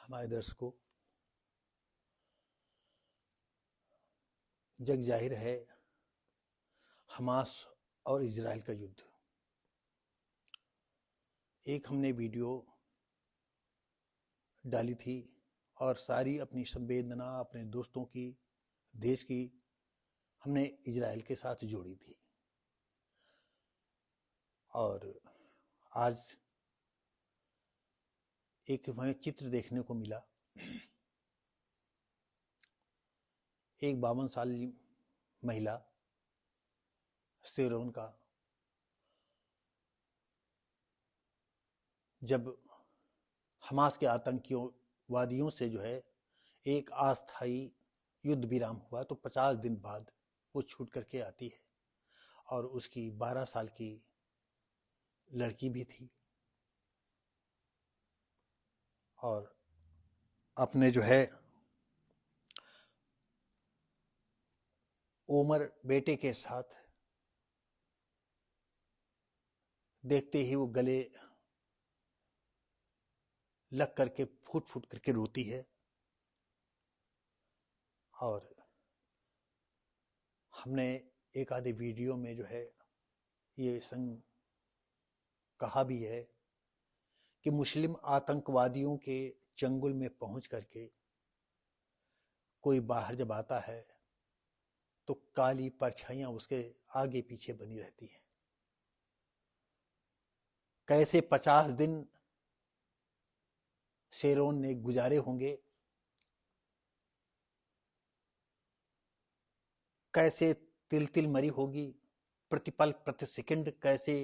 हमारे दर्शकों, जग जाहिर है हमास और इजराइल का युद्ध। एक हमने वीडियो डाली थी और सारी अपनी संवेदना अपने दोस्तों की, देश की हमने इजराइल के साथ जोड़ी थी। और आज एक हमें चित्र देखने को मिला। एक 52 साल महिला शेरोन का जब हमास के आतंकवादियों से एक अस्थायी युद्ध विराम हुआ तो 50 दिन बाद वो छूट करके आती है और उसकी 12 साल की लड़की भी थी और अपने ओमर बेटे के साथ देखते ही वो गले लग करके फूट फूट करके रोती है। और हमने एक आधे वीडियो में ये संग कहा भी है कि मुस्लिम आतंकवादियों के चंगुल में पहुंच करके कोई बाहर जब आता है तो काली परछाइयां उसके आगे पीछे बनी रहती हैं। कैसे 50 दिन शेरोन ने गुजारे होंगे, कैसे तिल तिल मरी होगी, प्रतिपल प्रति सेकंड कैसे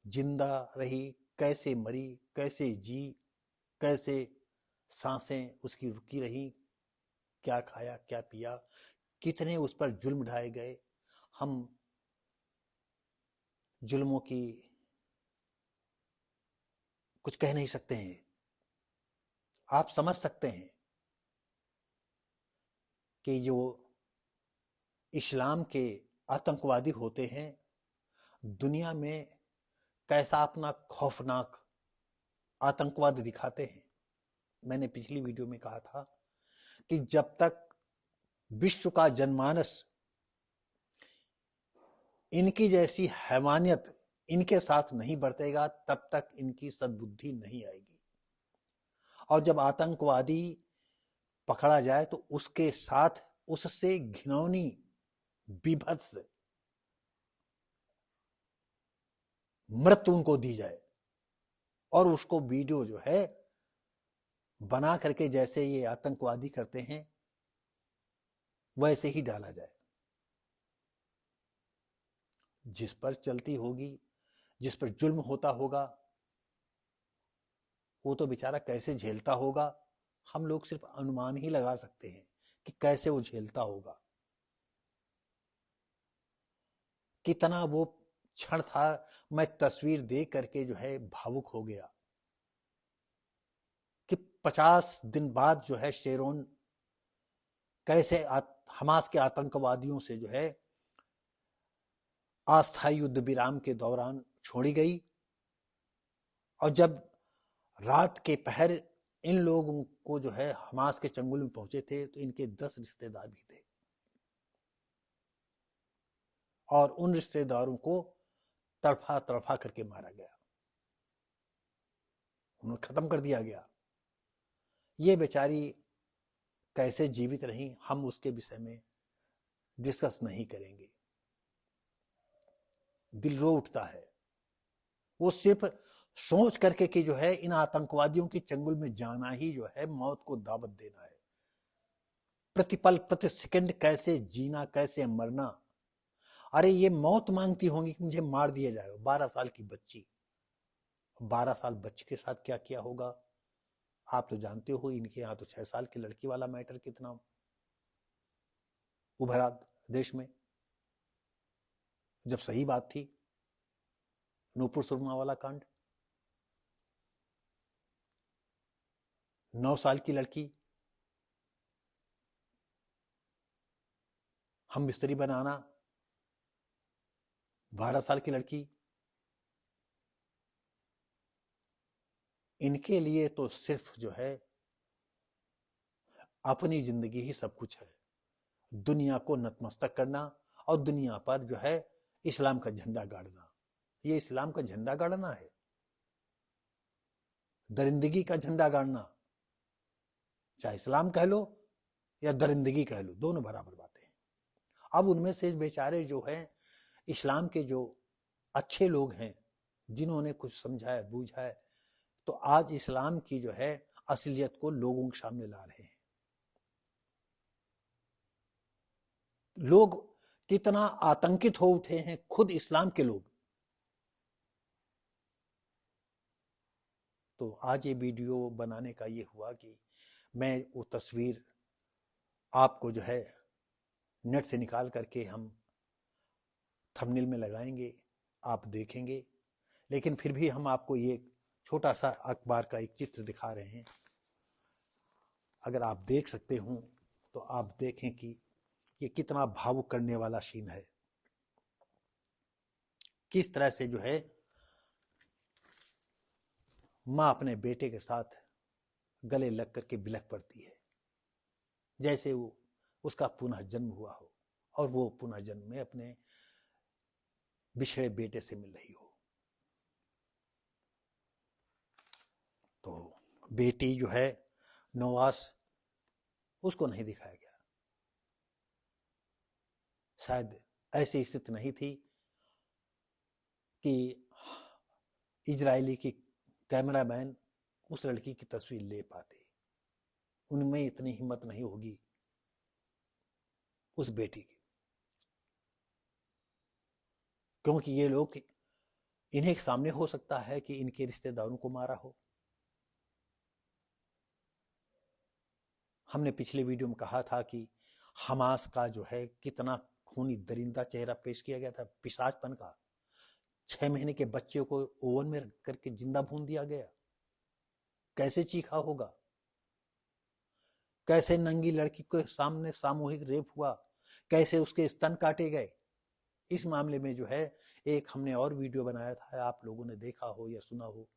जिंदा रही, कैसे मरी, कैसे जी, कैसे सांसें उसकी रुकी रही, क्या खाया क्या पिया, कितने उस पर जुल्म ढाए गए। हम जुल्मों की कुछ कह नहीं सकते हैं। आप समझ सकते हैं कि जो इस्लाम के आतंकवादी होते हैं दुनिया में कैसा अपना खौफनाक आतंकवाद दिखाते हैं। मैंने पिछली वीडियो में कहा था कि जब तक विश्व का जनमानस इनकी जैसी हैवानियत इनके साथ नहीं बरतेगा तब तक इनकी सद्बुद्धि नहीं आएगी। और जब आतंकवादी पकड़ा जाए तो उसके साथ उससे घिनौनी बीभत्स मृत्यु उनको दी जाए और उसको वीडियो बना करके जैसे ये आतंकवादी करते हैं वैसे ही डाला जाए। जिस पर चलती होगी, जिस पर जुल्म होता होगा, वो तो बेचारा कैसे झेलता होगा। हम लोग सिर्फ अनुमान ही लगा सकते हैं कि कैसे वो झेलता होगा। कितना वो क्षण था, मैं तस्वीर देख करके भावुक हो गया कि 50 दिन बाद शेरोन कैसे हमास के आतंकवादियों से अस्थायी युद्ध विराम के दौरान छोड़ी गई। और जब रात के पहर इन लोगों को हमास के चंगुल में पहुंचे थे तो इनके 10 रिश्तेदार भी थे और उन रिश्तेदारों को तड़फा तड़फा करके मारा गया, उन्हें खत्म कर दिया गया। ये बेचारी कैसे जीवित रही हम उसके विषय में डिस्कस नहीं करेंगे। दिल रो उठता है वो सिर्फ सोच करके कि इन आतंकवादियों के चंगुल में जाना ही मौत को दावत देना है। प्रतिपल प्रति सेकंड कैसे जीना, कैसे मरना। अरे ये मौत मांगती होंगी कि मुझे मार दिया जाएगा। 12 साल की बच्ची, 12 साल बच्चे के साथ क्या किया होगा आप तो जानते हो। इनके यहाँ तो 6 साल की लड़की वाला मैटर कितना उभरा देश में। जब सही बात थी नूपुर सुरमा वाला कांड, 9 साल की लड़की हम बिस्तरी बनाना, 12 साल की लड़की। इनके लिए तो सिर्फ अपनी जिंदगी ही सब कुछ है, दुनिया को नतमस्तक करना और दुनिया पर जो है इस्लाम का झंडा गाड़ना। ये इस्लाम का झंडा गाड़ना है, दरिंदगी का झंडा गाड़ना, चाहे इस्लाम कह लो या दरिंदगी कह लो, दोनों बराबर बातें हैं। अब उनमें से बेचारे जो हैं इस्लाम के जो अच्छे लोग हैं, जिन्होंने कुछ समझा है बूझा है, तो आज इस्लाम की जो है असलियत को लोगों के सामने ला रहे हैं। लोग कितना आतंकित हो उठे हैं, खुद इस्लाम के लोग। तो आज ये वीडियो बनाने का ये हुआ कि मैं वो तस्वीर आपको जो है नेट से निकाल करके हम थंबनेल में लगाएंगे, आप देखेंगे। लेकिन फिर भी हम आपको ये छोटा सा अखबार का एक चित्र दिखा रहे हैं। अगर आप देख सकते हो तो आप देखें कि ये कितना भावुक करने वाला सीन है, किस तरह से जो है मां अपने बेटे के साथ गले लग करके बिलख पड़ती है, जैसे वो उसका पुनः जन्म हुआ हो और वो पुनः जन्म में अपने बिछड़े बेटे से मिल रही हो। तो बेटी जो है नवास, उसको नहीं दिखाया गया। शायद ऐसी स्थिति नहीं थी कि इजरायली की कैमरामैन उस लड़की की तस्वीर ले पाते। उनमें इतनी हिम्मत नहीं होगी उस बेटी की, क्योंकि ये लोग, इन्हें सामने हो सकता है कि इनके रिश्तेदारों को मारा हो। हमने पिछले वीडियो में कहा था कि हमास का जो है कितना खूनी दरिंदा चेहरा पेश किया गया था, पिशाचपन का। 6 महीने के बच्चे को ओवन में रख करके जिंदा भून दिया गया, कैसे चीखा होगा। कैसे नंगी लड़की के सामने सामूहिक रेप हुआ, कैसे उसके स्तन काटे गए। इस मामले में जो है एक हमने और वीडियो बनाया था, आप लोगों ने देखा हो या सुना हो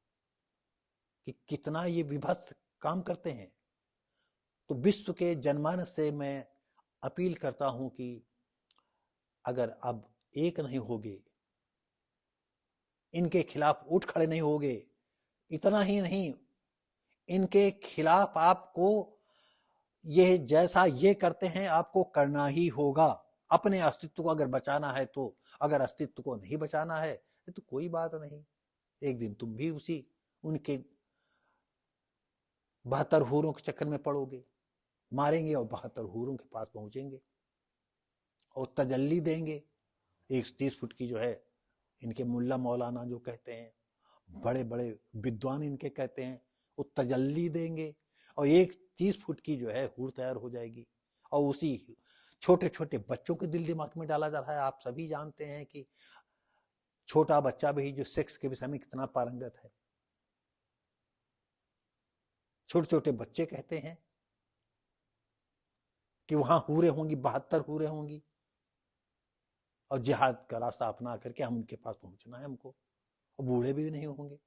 कि कितना ये विभत्स काम करते हैं। तो विश्व के जनमानस से मैं अपील करता हूं कि अगर अब एक नहीं होगे, इनके खिलाफ उठ खड़े नहीं होगे, इतना ही नहीं, इनके खिलाफ आपको ये जैसा ये करते हैं आपको करना ही होगा। अपने अस्तित्व को अगर बचाना है तो, अगर अस्तित्व को नहीं बचाना है तो कोई बात नहीं, एक दिन तुम भी उसी उनके 72 हूरों के चक्कर में पड़ोगे, मारेंगे और 72 हूरों के पास पहुंचेंगे और तजल्ली देंगे। 130 फुट की जो है इनके मुल्ला मौलाना जो कहते हैं, बड़े बड़े विद्वान इनके कहते हैं, वो तजल्ली देंगे और 130 फुट की जो है हूर तैयार हो जाएगी। और उसी छोटे छोटे बच्चों के दिल दिमाग में डाला जा रहा है। आप सभी जानते हैं कि छोटा बच्चा भी जो सेक्स के विषय में कितना पारंगत है। छोटे छोटे बच्चे कहते हैं कि वहां हूरें होंगी, 72 हूरें होंगी और जिहाद का रास्ता अपना करके हम उनके पास पहुंचना है हमको, और बूढ़े भी नहीं होंगे।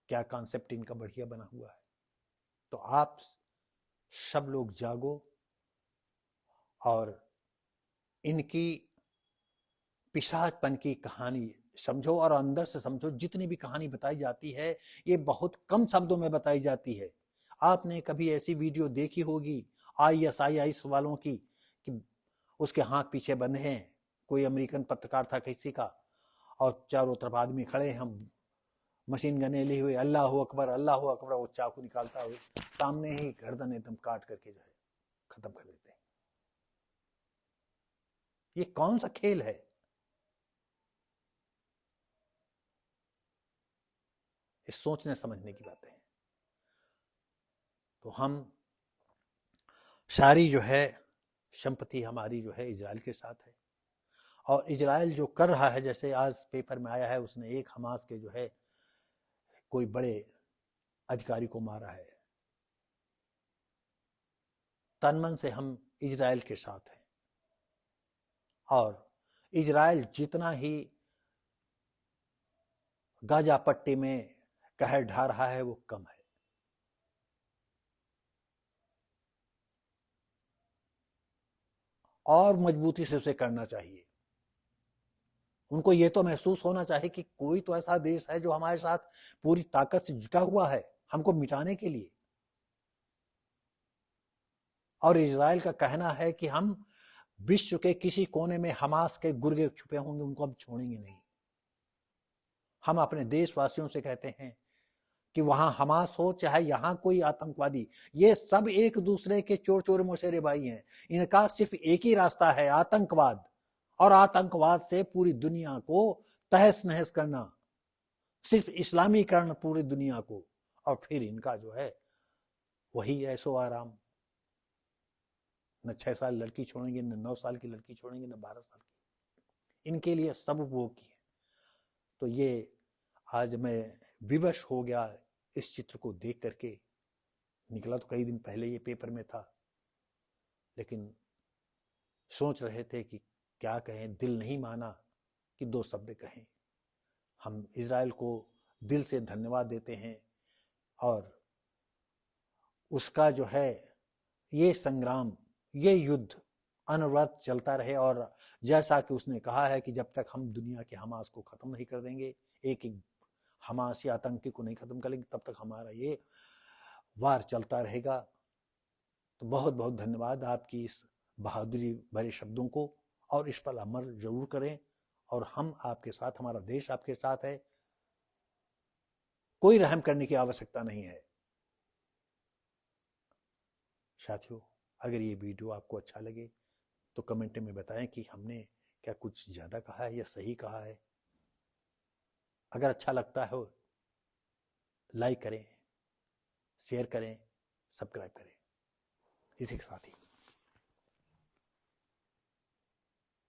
क्या कॉन्सेप्ट इनका बढ़िया बना हुआ है। तो आप सब लोग जागो और इनकी पिशाचपन की कहानी समझो और अंदर से समझो। जितनी भी कहानी बताई जाती है ये बहुत कम शब्दों में बताई जाती है। आपने कभी ऐसी वीडियो देखी होगी ISIS वालों की कि उसके हाथ पीछे बंधे हैं, कोई अमेरिकन पत्रकार था किसी का, और चारों तरफ आदमी खड़े हैं, हम मशीन गने लिए हुए, अल्लाह अकबर अल्लाह अकबर, वो चाकू निकालता हुए सामने ही गर्दन एकदम काट करके जो है खत्म कर देते हैं। ये कौन सा खेल है? इस सोचने समझने की बातें हैं। तो हम सारी जो है संपत्ति हमारी जो है इजराइल के साथ है, और इजराइल जो कर रहा है, जैसे आज पेपर में आया है, उसने एक हमास के जो है कोई बड़े अधिकारी को मारा है। तनमन से हम इजराइल के साथ हैं, और इजराइल जितना ही गाजा पट्टी में कहर ढा रहा है वो कम है। और मजबूती से उसे करना चाहिए। उनको ये तो महसूस होना चाहिए कि कोई तो ऐसा देश है जो हमारे साथ पूरी ताकत से जुटा हुआ है हमको मिटाने के लिए। और इजराइल का कहना है कि हम विश्व के किसी कोने में हमास के गुर्गे छुपे होंगे, उनको हम छोड़ेंगे नहीं। हम अपने देशवासियों से कहते हैं कि वहां हमास हो चाहे यहां कोई आतंकवादी, ये सब एक दूसरे के चोर चोर मौसेरे भाई हैं। इनका सिर्फ एक ही रास्ता है, आतंकवाद, और आतंकवाद से पूरी दुनिया को तहस नहस करना, सिर्फ इस्लामीकरण पूरी दुनिया को, और फिर इनका जो है वही ऐसो आराम। न 6 साल लड़की छोड़ेंगे, न 9 साल की लड़की छोड़ेंगे, न 12 साल की। इनके लिए सब वो की है। तो ये आज मैं विवश हो गया इस चित्र को देख करके। निकला तो कई दिन पहले ये पेपर में था, लेकिन सोच रहे थे कि क्या कहें, दिल नहीं माना कि 2 शब्द कहें। हम इजराइल को दिल से धन्यवाद देते हैं, और उसका जो है ये संग्राम, ये युद्ध अनवरत चलता रहे। और जैसा कि उसने कहा है कि जब तक हम दुनिया के हमास को खत्म नहीं कर देंगे, एक एक हमास या आतंकी को नहीं खत्म करेंगे, तब तक हमारा ये वार चलता रहेगा। तो बहुत बहुत धन्यवाद आपकी इस बहादुरी भरे शब्दों को, और इस पर अमल जरूर करें। और हम आपके साथ, हमारा देश आपके साथ है, कोई रहम करने की आवश्यकता नहीं है। साथियों, अगर ये वीडियो आपको अच्छा लगे तो कमेंट में बताएं कि हमने क्या कुछ ज्यादा कहा है या सही कहा है। अगर अच्छा लगता हो लाइक करें, शेयर करें, सब्सक्राइब करें। इसी के साथ ही